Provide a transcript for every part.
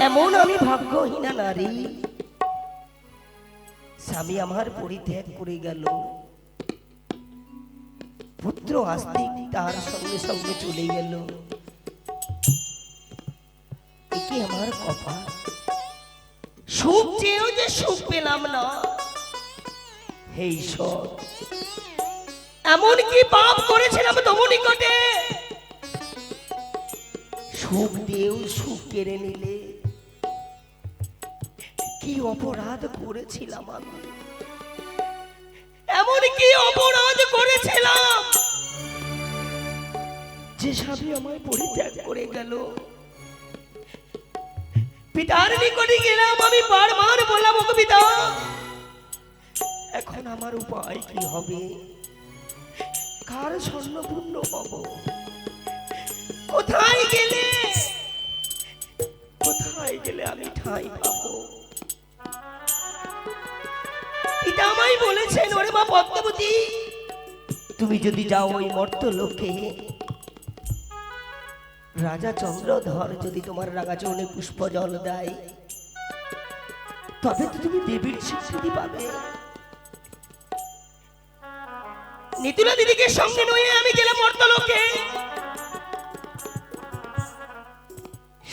এমন আমি ভাগ্যহীনা নারী, স্বামী আমার পরিত্যাগ করে গেল, পুত্র আস্তিক তার সঙ্গে সঙ্গে চলে গেল। একে আমার কপাল, সুখ চেয়েও যে সুখ পেলাম না। হে ঈশ্বর, এমন কি পাপ করেছিলাম তোমার নিকটে, সুখ দিয়েও সুখ কেড়ে নিলে? কি অপরাধ করেছিলাম আমি, এমন কি অপরাধ করেছিলাম যে স্বামী আমায় পরিত্যাগ করে গেল? পিতার নিকটে গেলাম, আমি বারবার বললাম, ওগো পিতা, এখন আমার উপায় কি হবে? কার স্বর্ণপূর্ণ হব? কোথায় গেলে আমি ঠাঁই পাবো? পিতা আমায় বলেছেন, ওরে মা পদ্মাবতী, তুমি যদি যাও ওই মর্ত্যলোকে, রাজা চন্দ্রধর যদি তোমার রাঙা চরণে পুষ্প জল দেয়, তবে তো তুমি দেবীর স্বীকৃতি পাবে। নিতুলা দিদিকে সঙ্গে নিয়ে আমি গেলাম মর্ত্যলোকে।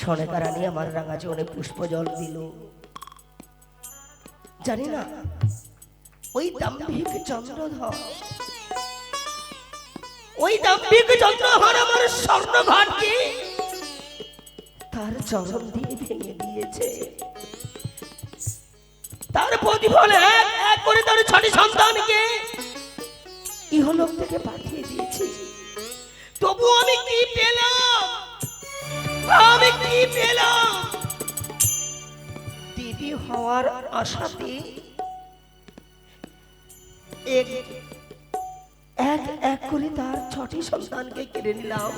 সনেকা রানী আমার রাঙা চরণে পুষ্প জল দিল। জানি না ওই দাম্ভিক চন্দ্রধর আমার স্বর্ণঘাটকে তার চরণ দিয়ে ভেঙে দিয়েছে। তার প্রতিফলে এক করে তার 6টি সন্তানকে ইহলোক থেকে পাঠিয়ে দিয়েছে। তবু আমি কি পেলাম? দেবী হওয়ার আশাতে এক করে তার 6টি সন্তানকে কেড়ে নিলাম।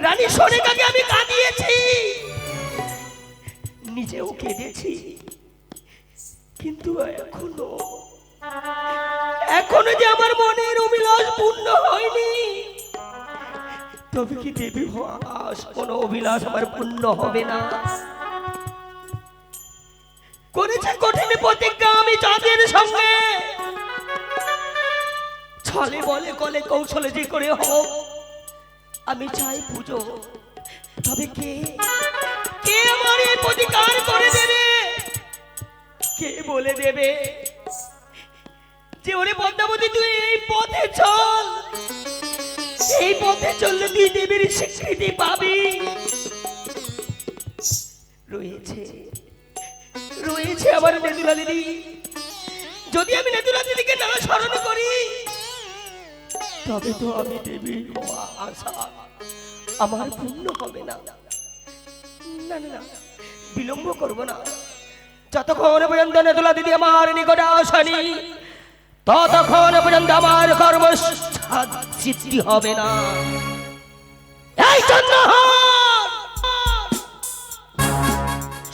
রানী সনেকাকে আমি কাঁদিয়েছি, নিজেও কেঁদেছি, কিন্তু এখনো যে আমার মনের অভিলাষ পূর্ণ হয়নি। তবে কি দেবী হওয়া কোনো অভিলাষ আমার পূর্ণ হবে না? করেছে কঠিন প্রতিজ্ঞা আমি যাদের সঙ্গে, ছলে বলে কলে কৌশলে যে করে হোক আমি চাই পুজো। তবে কে আমার এই প্রতিকার করে দেবে? কে বলে দেবে যে ওরে পদ্মাবতী তুই এই পথে চল, এই পথে চললে তুই দেবীর স্বীকৃতি পাবি? রয়েছে আমার নেতুলা দিদি। যদি আমি নেতুলা দিদিকে না স্মরণ করি, তবে তো আমি দেবী হওয়া আশা আমার পূর্ণ হবে না। না, বিলম্ব করবো না। যতক্ষণ পর্যন্ত নেতুলা দিদি আমার নিকটে আসেনি, ততক্ষণ পর্যন্ত আমার কর্ম সিদ্ধি হবে না। এই চন্দ্রহার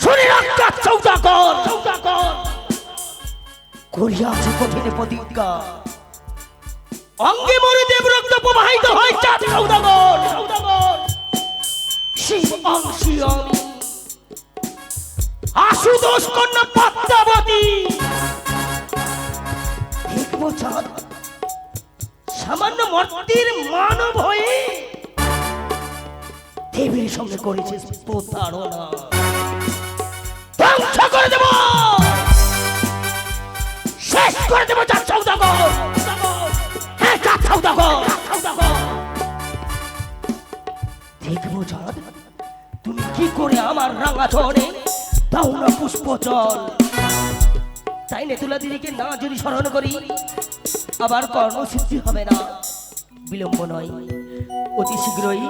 শুনে রাখ, সৌদাগর করিয়াছে কঠিন প্রতিজ্ঞা, অঙ্গে মরে দেব রক্ত প্রবাহিত হয় চাঁদ সৌদাগর শিব অংশী আমি আশুতোষ কন্যা পদ্মাবতী। দেখবো চাঁদ সামান্য মর্তির মানব হয়ে দেবীর সঙ্গে করেছে প্রতারণা, ধ্বংস করে দেব, শেষ করে দেব চাঁদ সৌদাগর। হ্যাঁ চাঁদ সৌদাগর, দেখবো চাঁদ তুমি কি করে আমার রাঙা চরণে দাও না পুষ্প জল। তাই নেতুলা দিদিকে না যদি স্মরণ করি আবার কর্মসিদ্ধি হবে না। বিলম্ব নয়, অতি শীঘ্রই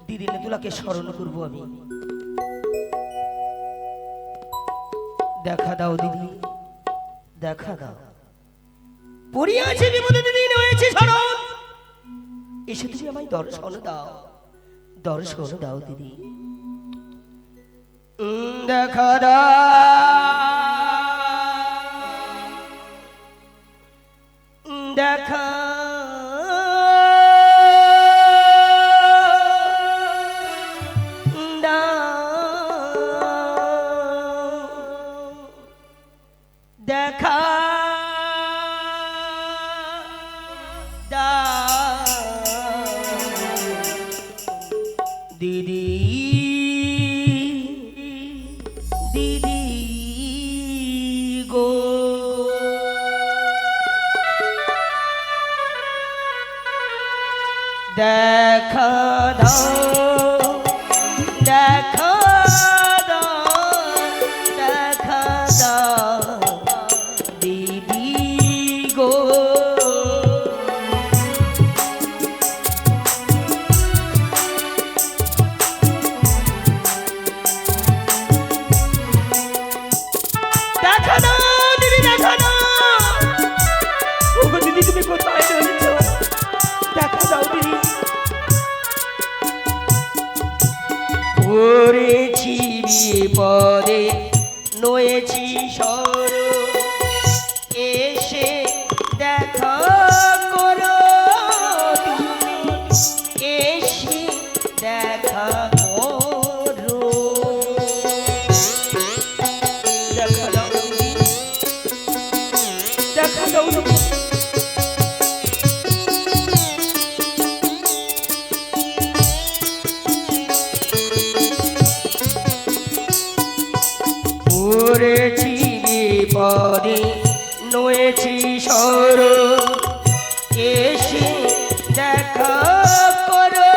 দিদি নেতুলাকে স্মরণ করবো আমি। দেখা দাও দিদি, দেখা দাও, পড়িয়াছে বিপদে দিদি হয়েছে স্মরণ, এসে তুমি আমায় দর্শন দাও, দর্শন দাও দিদি। দেখা দাও, দেখা দেখা দিদি দিদি গো। দেখা দাও, দেখা দাও, দেখা দাও দিদি গো। দেখা দাও দিদি, দেখা দাও। ওগো দিদি তুমি কোথায় রয়েছো? দেখা দাও দিদি। পড়েছি বিপদে নয়েছি সর, এসে দেখা করো তুমি, এসে দেখা করো। দেখা দাও, দেখা দাও। পড়েছি বিপদে নয়েছি সর, এসে দেখা করো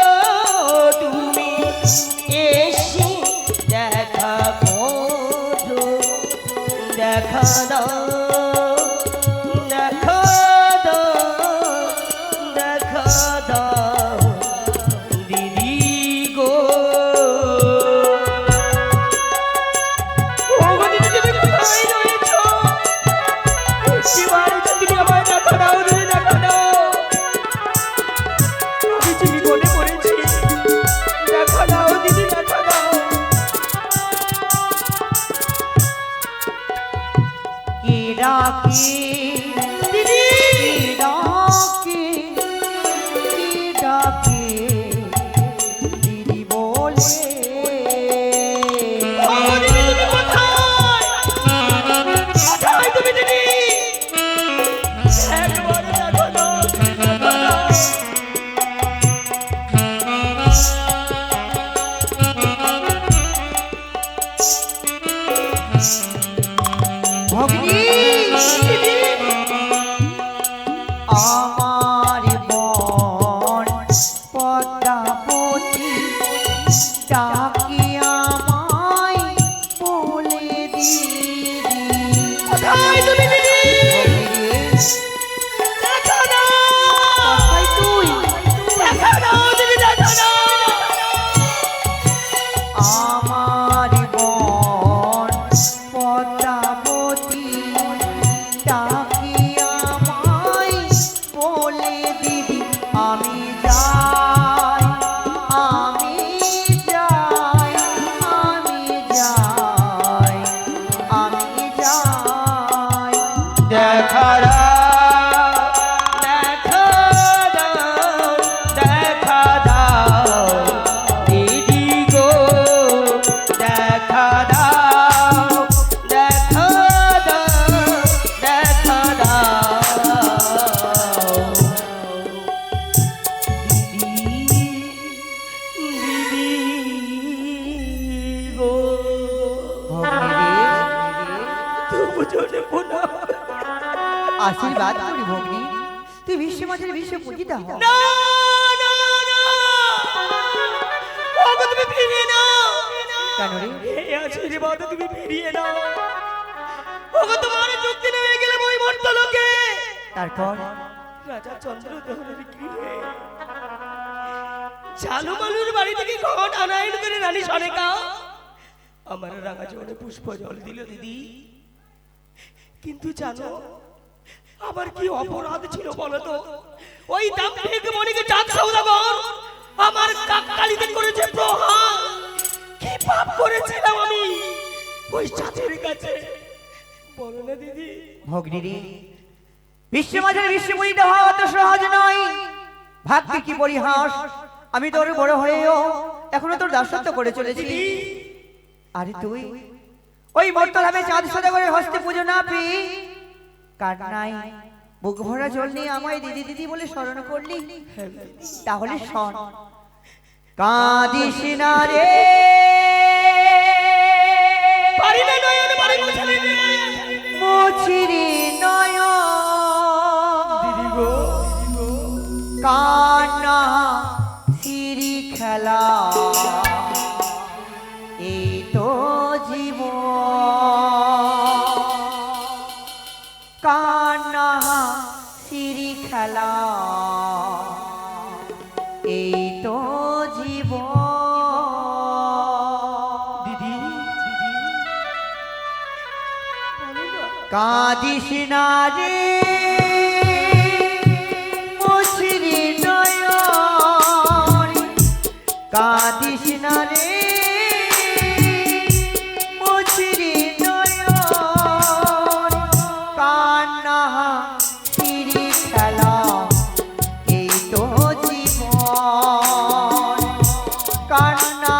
তুমি, এসে দেখা করো। দেখা দাও, দেখা দাও, দেখা দাও দিদি গো। আমার বন পদ্মাবতী ডাকি আমায় বলে দিদি। কোথায় তুমি দিদি? দেখা দাও, কোথায় তুই? দেখা দাও দিদি, দেখা দাও। আমার বন পদ্মাবতী ডাকি আমায় বলে দিদি। আমি যাই, আমি যাই, আমি যাই দেখা দাও দেখা দাও দিদি গো দেখা দাও দেখা দাও দিদি গো তবু জোরে বলো আশীর্বাদ করি ভগ্নী, তুই বিশ্ব মাঝের বিশ্ব পূজিতা হ। না না না ওগো তুমি ফিরিয়ে নাও কেন রে? এই আশীর্বাদ তুমি ফিরিয়ে নাও ওগো তোমার যুক্তি নিয়ে গেলে ওই মর্তলোকে তারপর রাজা চন্দ্রদেবের গৃহে ঝালুমালুর বাড়ি থেকে ঘট আনায়ন করে রানী সনেকা আমার রাঙা জলে পুষ্প জল দিল দিদি। কিন্তু জানো আমার কি অপরাধ ছিল বলো তো? ওই দাম্ভিক মণিকে চাঁদ সৌদাগর আমার কাকতালিতে করেছে প্রহার। কি পাপ করেছিলাম আমি ওই চাঁদের কাছে বলো না দিদি? ভগ্নী রে, বিশ্ব মাঝের বিশ্ব পূজিতা হওয়া অত সহজ নয়। ভাগ্যে কি পরিহাস, আমি তোর বড় হয়েও এখনো তোর দাসত্ব করে চলেছি। দিদি আরে তুই ওই মর্তলামে চাঁদ সদাগরের হস্তে পুজো না পেয়ে কান্নাই বুক ভরা জল নিয়ে আমায় দিদি দিদি বলে স্মরণ করলি। তাহলে শোন, কাঁদিস না রে, পারি না নয়নে পারি মুছালে রে। মুছিরি নয়ন দিদি গো কান্না সিঁড়ি খেলা, এই তো জীবন। কান্না সিঁড়ি খেলা, এই তো জীবন। দিদি বলো না। কাঁদিস না রে, মুছিরি নয়ন, কাঁদিস না রে, মুছিরি নয়ন, কান্না সিঁড়ি খেলা, এই তো জীবন। কান্না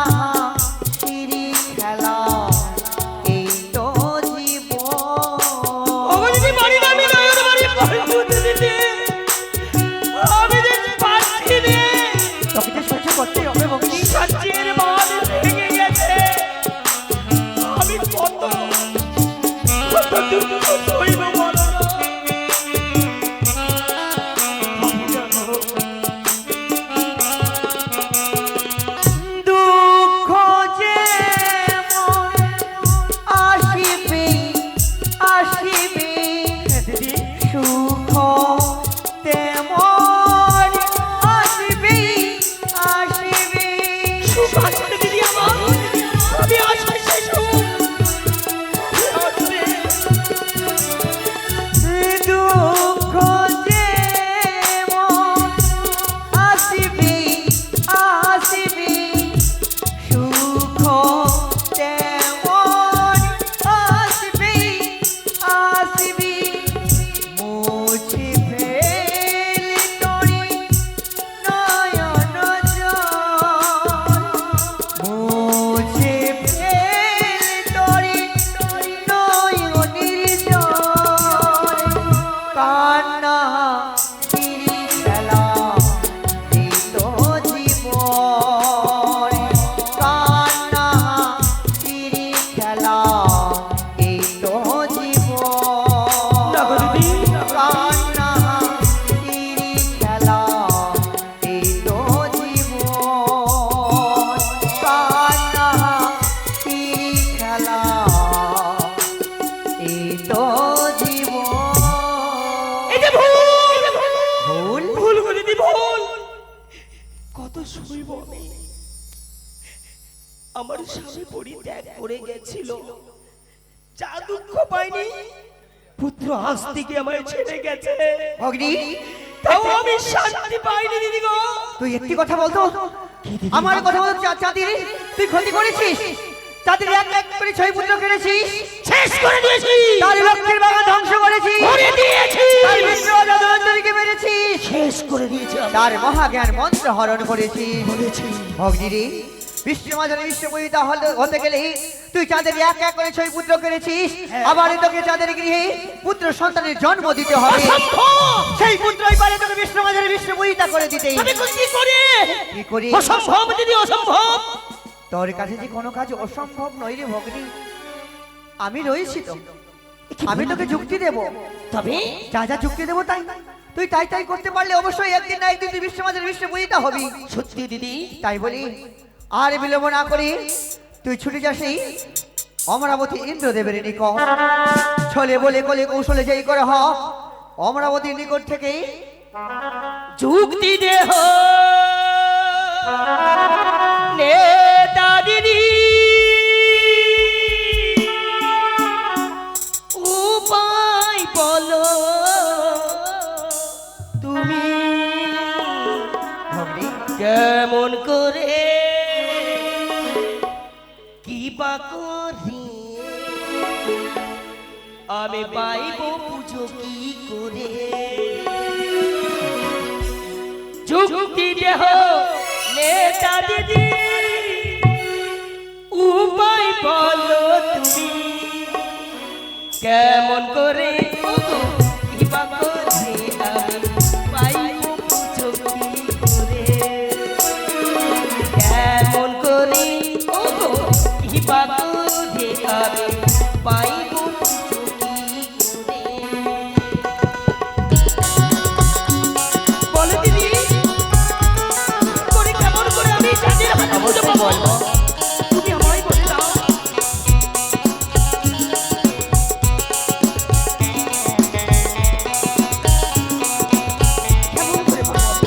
সিঁড়ি খেলা, এই তো জীবন। ওগো দিদি পারি না আমি নয়নে পারি মুছালে দিদি। আমি যে পাচ্ছি নে। তোকে যে সহ্য করতেই হবে ভগ্নী। সচ্চির বাঁধ ভেঙে গেছে। আমি কত দুঃখ সইব বলো না। আমি জানো দুঃখ যেমন আসিবে আসিবে, দিদি সুখ তেমন আসিবে আসিবে। সুখ আসলে দিদি আমার আমি আসলে সেই সুখ আসলে দুঃখ যেমন আসিবে আসিবে, সুখ তেমন আসিবে আসিবে। মুছে ফেলি তোরি নয়ন জল, মুছে ফেলি তোরি নয়নের জল। কান্না সিঁড়ি খেলা, এই তো জীবন। কান্না সিঁড়ি খেলা, এই তো জীবন। না গো দিদি কান্না সিঁড়ি খেলা, এই তো জীবন। কান্না সিঁড়ি খেলা, এই তো জীবন। এই যে ভুল ভুল? ভুল গো দিদি ভুল। কত সইব আমি? আমার স্বামী পরিত্যাগ করে গেছিল, যা দুঃখ পাইনি পুত্র আজ থেকে আমায় ছেড়ে গেছে। অগ্নি, তাও আমি শান্তি পাইনি দিদি গো। তুই একটি কথা বলতো, আমার কথা বলতো। চাঁদির তুই ক্ষতি করেছিস, চাঁদির এক এক করে 6 পুত্র কেড়েছিস, শেষ করে দিয়েছি। তার লক্ষ্যের বাগান ধ্বংস করেছিস। ওরে দিয়েছি, তার মিত্র ধনঞ্জয়কে মেরেছি, শেষ করে দিয়েছি আমি। তার মহাজ্ঞান মন্ত্র হরণ করেছি। বলেছি অগ্নিরে বিশ্বমাঝারে বিশ্বপবিতা হতে গেলে তুই চাঁদের এক এক করে 6 পুত্র করেছিস, আবার তোকে চাঁদের গৃহে পুত্র সন্তানের জন্ম দিতে হবে। অসম্ভব! সেই পুত্রই পারে তোকে বিশ্বমাঝারে বিশ্বপবিতা করে দিতে। আমি কি করে? কি করে? অসম্ভব দিদি, অসম্ভব। তোর কাছে যে কোনো কাজ অসম্ভব নয় রে ভগ্নী, আমি রয়েছি তো, আমি তোকে যুক্তি দেব। তবে যা যা যুক্তি দেবো তাই তুই তাই তাই করতে পারলে অবশ্যই একদিন না একদিন তুই বিশ্বমাঝারে বিশ্বপবিতা হবি। সত্যি দিদি, তাই বলি আর বিলম্ব না করি তুই ছুটে যাসি অমরাবতী ইন্দ্রদেবের নিকট। ছলে বলে কলে কৌশলে যেই করে হ অমরাবতীর নিকট থেকে যুক্তি দেহ নেতা দিদি, উপায় বলো তুমি ভগ্নী কেমন করে কি বা করি আমি পাইব পুজো কি করে? যুক্তি দেহ নেতা দিদি, উপায় বলো তুমি কেমন করে কি বা করে আমি পাইব পুজো কি করে? কেমন করে কি বা করে আমি পাইব পুজো কি করে? বলো দিদি, করে কেমন করে আমি চাঁদের হাতে পুজো পাবো? তুমি আমায় বলে দাও। কেমন করে পাবো?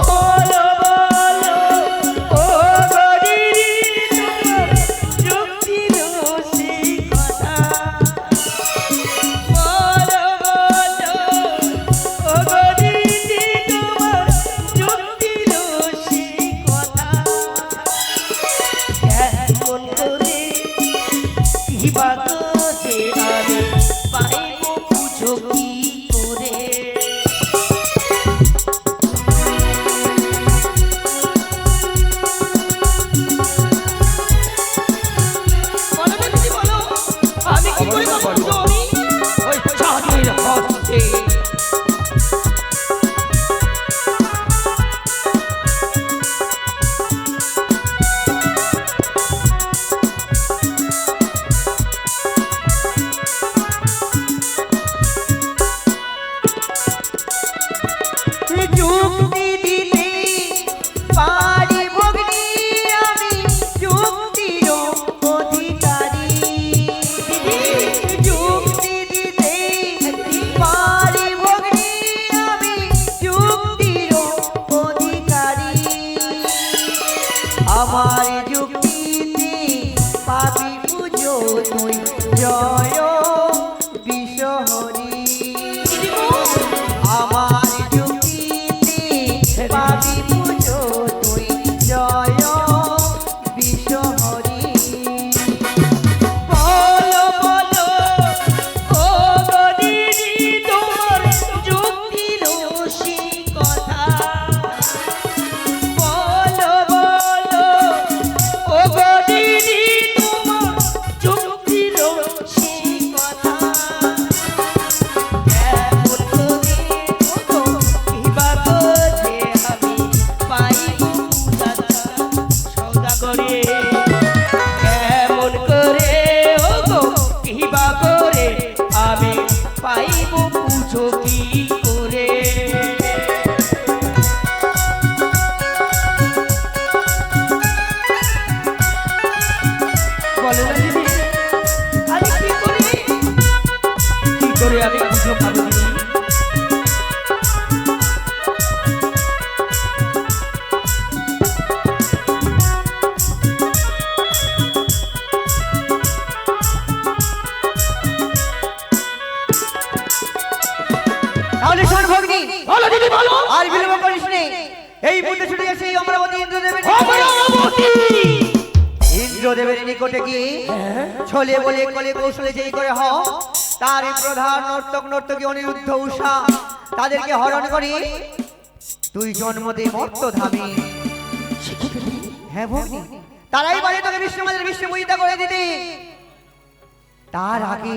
বলো বলো ও গরিরি, তোমার যুক্তি রসিকতা। বলো বলো ও গরিরি, তোমার যুক্তি রসিকতা। কেমন করে কি বা করে আমি পাইব পুজো কি করে? বলো না দিদি, বলো আমি কি করে পাবো পুজো? আমি ওই চাঁদের হস্তে যুক্তি দিতে পারি ভগ্নী, আমি যুক্তির অধিকারী। যুক্তি দিতে পারি ভগ্নী, আমি যুক্তির অধিকারী। আমার যুক্তিতে পাবি পুজো তুই জয় বিশ্বহরি। আমার যুক্তিতে পাবি পুজো তুই জয় বিশ্বহরি। বলো বলো ও গরিরি, তোমার যুক্তি রসিকতা। বলো বলো ও গরিরি, তোমার যুক্তি রসিকতা। কেমন করে কি বা করে আমি পাইব পুজো সৌদা করে? কেমন করে কি বা করে আমি পাইব পুজো কি করে? এই মুহূর্তে ছুটে গেছে এই অমরাবতী ইন্দ্রদেবের অমরাবতী! ইন্দ্রদেবের নিকটে গিয়ে ছলে বলে কলে কৌশলে যেই করে হও তার এই প্রধান নর্তক নর্তকী অনিরুদ্ধ উষা তাদেরকে হরণ করে তুই জন্মদে মর্ত ধামে। হ্যাঁ ভগ্নী, তারাই বলে তোকে বিষ্ণুমাদের বিষ্ণু পূজিতা করে দিতে। তার আগে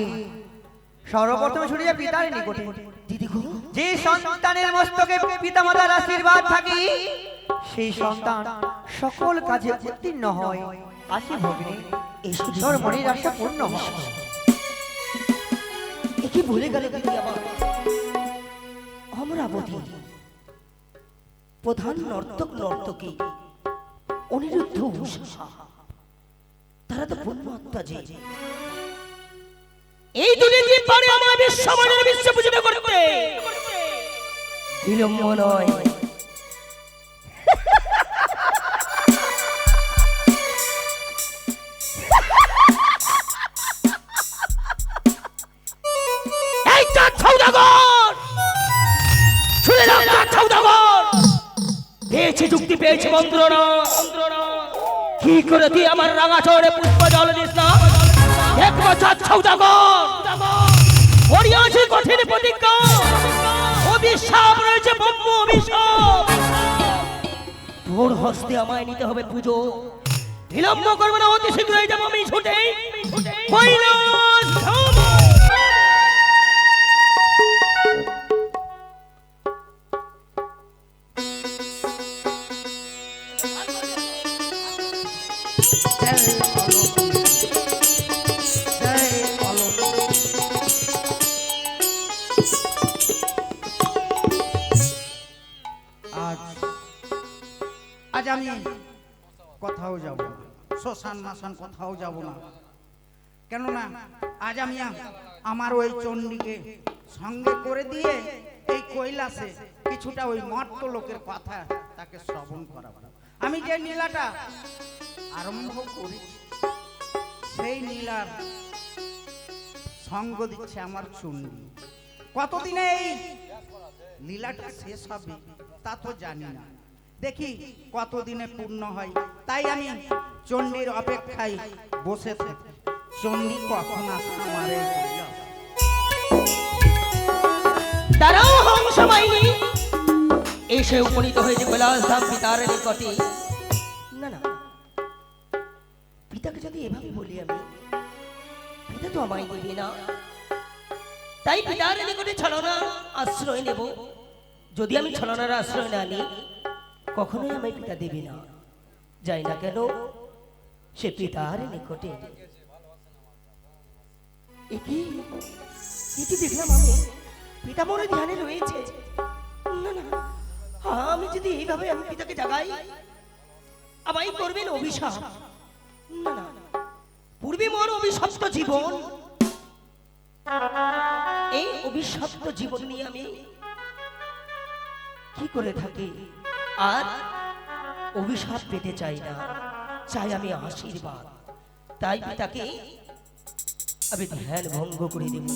সর্বপ্রথমে ছুটে যা পিতার নিকটে। দিদি গো, যে সন্তানের মস্তকে পিতামাতার আশীর্বাদ থাকে সেই সন্তান সকল কাজে উত্তীর্ণ হয়। আসি ভগ্নী, তোর মনের আশা পূর্ণ হয়। কি বলে গেল দিদি আমার? অমরাবতী প্রধান নর্তক নর্তকী অনিরুদ্ধ উষা, তারা তো পুণ্যাত্মা। যে এই দুনিয়াতে পারে আমার বিশ্বমানের বিশ্ব পূজা করতে বিলম্ব নয়। এই চাঁদ সওদাগর, শুনে নাও চাঁদ সওদাগর, পেয়েছে যুক্তি, পেয়েছে মন্ত্রণা। কি করে তুই আমার রাঙা চরে পুষ্প জল দিস না? দেখবো চাঁদ সওদাগর, করিয়াছে কঠিন প্রতিজ্ঞা, অভিশাপ রয়েছে ব্রহ্ম অভিশাপ। তোর হস্তে আমায় নিতে হবে পুজো, বিলম্ব করবো না, অতি শীঘ্রই যাবো আমি ছুটে কৈলাস ধাম। আজ আমি কোথাও যাব না, শ্মশান মাসান কোথাও যাব না। কেননা আজ আমি আমার ওই চণ্ডীকে সঙ্গে করে দিয়ে এই কৈলাসে কিছুটা ওই মর্ত লোকের কথা তাকে শ্রবণ করাবো। আমি যে নীলাটা আরম্ভ করেছি সেই নীলার সঙ্গ দিচ্ছে আমার চণ্ডী। কতদিনে এই লীলাটা শেষ হবে তা তো জানি না, দেখি কতদিনে পূর্ণ হয়। তাই আমি চণ্ডীর অপেক্ষায় বসে থাকি, চণ্ডী কখন আসতে মারে। তারাও হংস বাহিনী এসে উপনীত হয়েছে কৈলাস ধাম পিতার নিকটে। না না, পিতাকে যদি এভাবে বলি আমি, পিতা তো আমায় দেবে না। তাই পিতার নিকটে ছলনা আশ্রয় নেব। যদি আমি ছলনার আশ্রয় না নিই, কখনোই আমায় পিতা দেবে না। যাই না কেন সে পিতার নিকটে। একি দেখলাম আমি, পিতা মনে ধ্যানে রয়েছে। না না, আমি যদি এইভাবে আমি পিতাকে জাগাই, আমায় করবেন অভিশাপ। না না, পূর্বে মোর অভিশপ্ত জীবন, এই অভিশপ্ত জীবন নিয়ে আমি কি করে থাকি? আর অভিশাপ পেতে চাই না, চাই আমি আশীর্বাদ। তাই পিতাকে আমি ধ্যান ভঙ্গ করে দেব।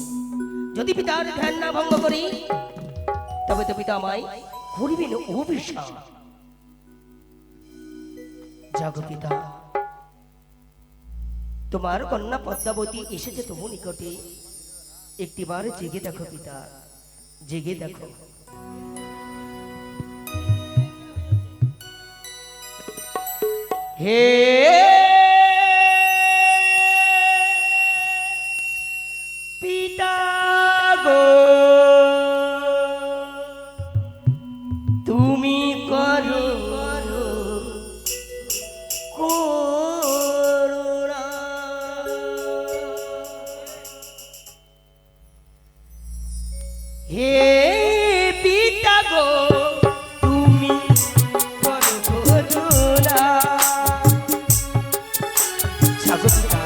যদি পিতার ধ্যান না ভঙ্গ করি, তবে তো পিতা আমায় করবেন অভিশাপ। জাগো পিতা, তোমার কন্যা পদ্মাবতী এসেছে তোমার নিকটে। একটিবার জেগে দেখো পিতা, জেগে দেখো। হে পিতা গো, তুমি করো করুণা। হে পিতা গো, তুমি করো করুণা। স্বাগতিকা,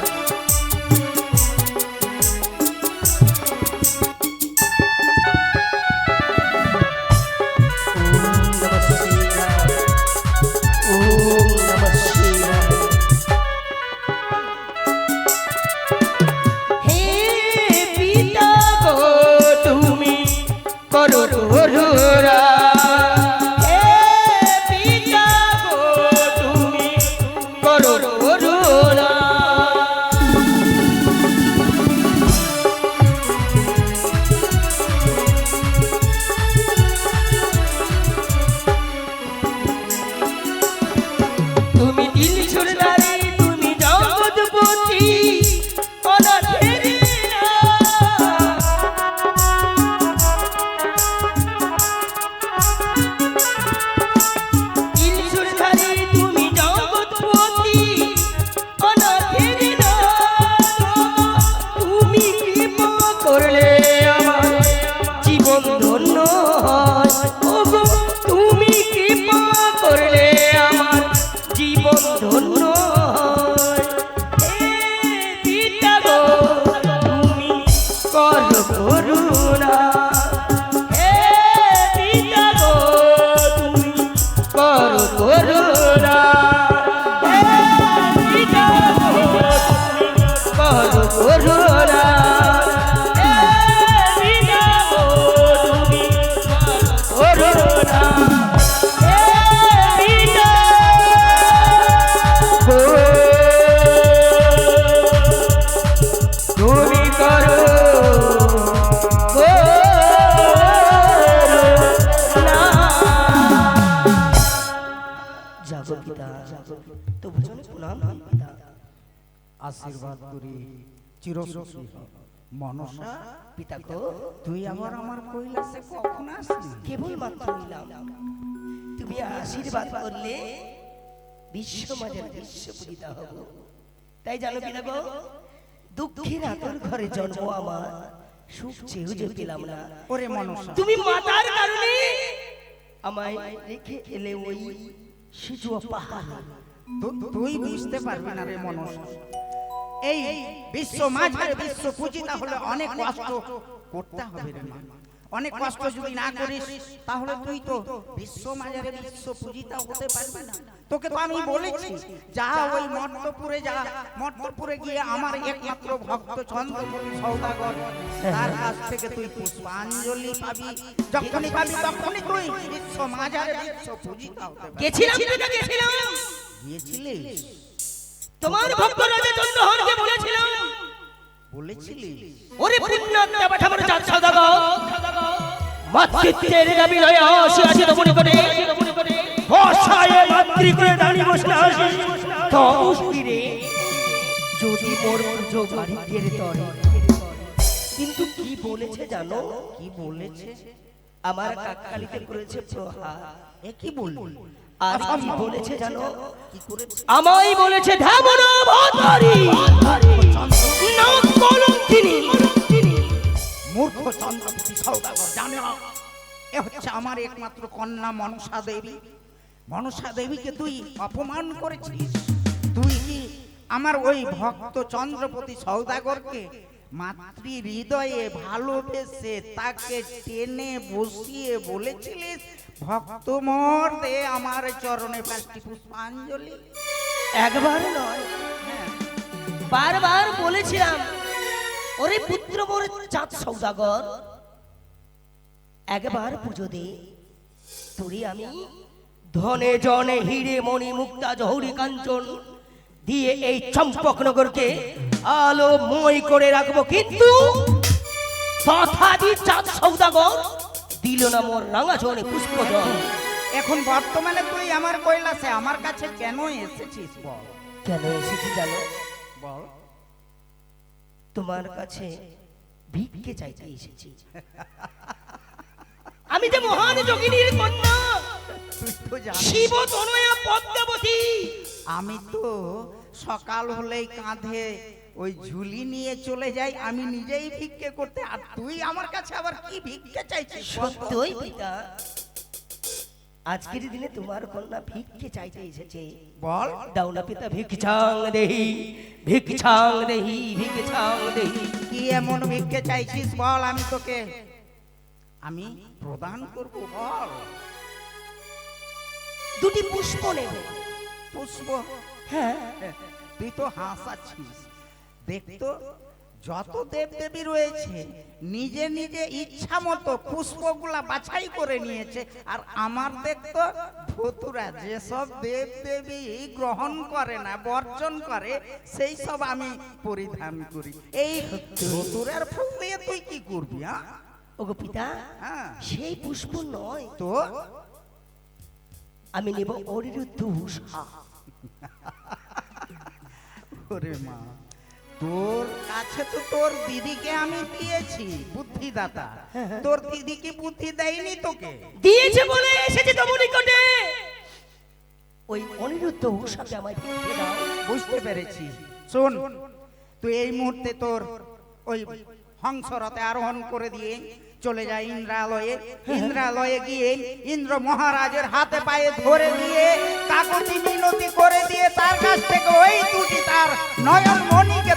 যাবো পিতা, তবু জন্য প্রণাম করি পিতা। আশীর্বাদ করি চিরসুখী হ। মনসা, পিতা গো, তুই আবার আমার কৈলাসে কখন আসলি? কেবল মাত্র এলাম, তুমি আশীর্বাদ করলে বিশ্ব মাঝে বিশ্ব পূজিতা হব। তাই জানো পিতা গো, দুঃখের আতর ঘরে জন্ম আমার, সুখ চেয়েও যে পেলাম না। ওরে মনসা, তুমি মাতার কারণে আমায় রেখে এলে ওই সিজুয়া পাহাড়। তুই বুঝতে পারবি না রে মনসা, এই বিশ্ব মাঝে বিশ্ব পূজিতা হলে অনেক কষ্ট করতে হবে রে মা। অনেক কষ্ট যদি না করিস তাহলে তুই তো বিশ্ব মাঝারে বিশ্ব পূজিতা হতে পারবি না। তোকে তো আমি বলেছি যা ওই মর্তপুরে যা, মর্তপুরে গিয়ে আমার একমাত্র ভক্ত চন্দ্রপতি সওদাগর, তার কাছ থেকে তুই পুষ্পাঞ্জলি পাবি। যখনই পাবি তখনই তুই বিশ্ব মাঝারে বিশ্ব পূজিতা হতে পারবি। গেছিলাম পিতা, গেছিলাম। গিয়েছিলিস? তোমার ভক্ত রাজা চন্দ্রহরকে বলেছিলাম, বলেছিলিস? ওরে পুণ্যাত্মা পাঠাবার চাঁদ সওদাগর, মাতৃত্বের দাবি লয়ে আসিয়াছি তোমার নিকটে, বর্ষায় মাতৃ করে দাঁড়িয়ে বসে আসি তমস্তিরে, যদি মোর যোগ বাড়িতের তরে। কিন্তু কি বলেছে জানো? কি বলেছে? আমার কাককালিতে করেছে প্রহার। এ কি বললি? আর কি বলেছে জানো? কি করেছে? আমায় বলেছে ধামন ভাতারি, না কলঙ্কিনী। মূর্খ চন্দ্রপতি সওদাগর জানে না এ হচ্ছে আমার একমাত্র কন্যা মনসা দেবী। মনসা দেবীকে তুই অপমান করেছিস। তুই কি আমার ওই ভক্ত চন্দ্রপতি সওদাগরকে মাতৃ হৃদয়ে ভালোবেসে তাকে টেনে বসিয়ে বলেছিলিস, ভক্ত মোর দে আমার চরণে 5টি পুষ্পাঞ্জলি? একবার নয়, বারবার বলেছিলাম, ওরে পুত্র মোর চাঁদ সওদাগর, একবার পুজো দে। তোরে আমি ধনে জনে হিরে মণি মুক্তা জহরি কাঞ্চন দিয়ে এই চম্পকনগরকে আলোময় করে রাখবো। কিন্তু কথা দি চাঁদ সওদাগর দিল না মোর রাঙা জনে পুষ্পজল। এখন বর্তমানে তুই আমার কৈলাসে আমার কাছে কেন এসেছিস বল? কেন এসেছি জানো? বল। তোমার কাছে ভিক্ষে চাইতে এসেছি। আমি যে মহান যোগিনীর কন্যা, তুই তো জানিস শিব তনয়া পদ্মাবতী। আমি তো সকাল হলেই কাঁধে ওই ঝুলি নিয়ে চলে যাই, আমি নিজেই ভিক্ষে করতে, আর তুই আমার কাছে আবার কি ভিক্ষে চাইছিস? সত্যই পিতা, আজকের দিনে তোমার কন্যা ভিক্ষে চাইতে এসেছে। বল। দাও না পিতা ভিক্ষাং দেহি, ভিক্ষাং দেহি, ভিক্ষাং দেহি। কি এমন ভিক্ষে চাইছিস বল, আমি তোকে আমি প্রদান করব। বল। দুটি পুষ্প নেব। পুষ্প? হ্যাঁ, তুই তো হাসাচ্ছিস। দেখতো যত দেব দেবী রয়েছে নিজে নিজে ইচ্ছা মতো পুষ্পগুলা বাছাই করে নিয়েছে, আর আমার দেখতো ভতুরা যেসব দেব দেবী গ্রহণ করে না, বর্জন করে, সেই সব আমি পরিধান করি। এই ভতুরার ফুল দিয়ে তুই কি করবি? ওগো পিতা, হ্যাঁ, সেই পুষ্প নয় তো আমি নেব অনিরুদ্ধ উষা। ওরে মা, তোর কাছে তো তোর দিদিকে আমি দিয়েছি বুদ্ধিদাতা, তোর দিদি কি বুদ্ধি দেয়নি তোকে? দিয়েছে বলে এসেছে তোমার নিকটে। ওই অনিরুদ্ধ উষাকে আমায় ভিক্ষে দাও। বুঝতে পেরেছি। শোন, তুই এই মুহূর্তে তোর ওই হংসরথে আরোহণ করে দিয়ে চলে যায় ইন্দ্রালয়ে। ইন্দ্রালয়ে গিয়ে ইন্দ্র মহারাজের হাতে পায়ে ধরে দিয়ে কাকতি মিনতি করে দিয়ে তার কাছ থেকে ওই দুটি তার নয়ন মণিকে